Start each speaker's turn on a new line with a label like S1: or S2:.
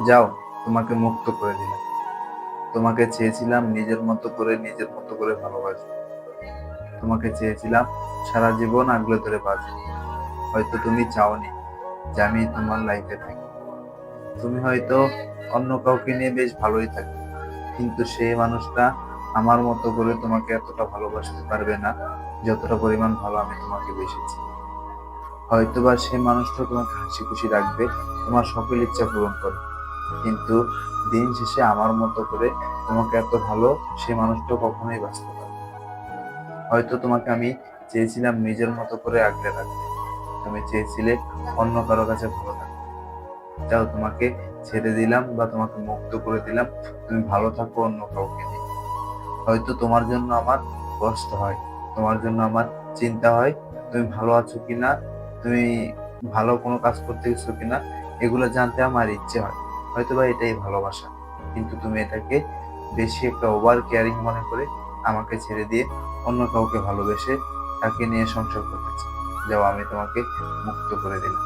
S1: যাও, তোমাকে মুক্ত করে দিলাম। তোমাকে চেয়েছিলাম নিজের মতো করে ভালোবাসবো। তোমাকে চেয়েছিলাম সারা জীবন আগলে ধরে বাঁচবো। হয়তো তুমি চাওনি যে আমি তোমার লাইফে থাকি। তুমি হয়তো অন্য কাউকে নিয়ে বেশ ভালোই থাকো, কিন্তু সেই মানুষটা আমার মতো করে তোমাকে এতটা ভালোবাসতে পারবে না যতটা পরিমাণ ভালো আমি তোমাকে বেসেছি। হয়তোবা সেই মানুষটা তোমাকে হাসি খুশি রাখবে, তোমার সকল ইচ্ছা পূরণ করবে, কিন্তু দিন শেষে আমার মতো করে তোমাকে এত ভালো সেই মানুষটা কখনোই বাঁচতে পারবে না। হয়তো তোমাকে আমি চেয়েছিলাম নিজের মতো করে আগলে রাখতে, তুমি চেয়েছিলে অন্য কারো কাছে ভালো থাকতে। যাও, তোমাকে ছেড়ে দিলাম বা তোমাকে মুক্ত করে দিলাম, তুমি ভালো থাকো অন্য কাউকে নিয়ে। হয়তো তোমার জন্য আমার কষ্ট হয়, তোমার জন্য আমার চিন্তা হয়, তুমি ভালো আছো কিনা, তুমি ভালো কোনো কাজ করতে গেছো কিনা, এগুলো জানতে আমার ইচ্ছে হয়। হয়তো বা এটাই ভালোবাসা, কিন্তু তুমি এটাকে বেশি একটা ওভার কেয়ারিং মনে করে আমাকে ছেড়ে দিয়ে অন্য কাউকে ভালোবেসে তাকে নিয়ে সংসার করতে চাও। যাও, আমি তোমাকে মুক্ত করে দিলাম।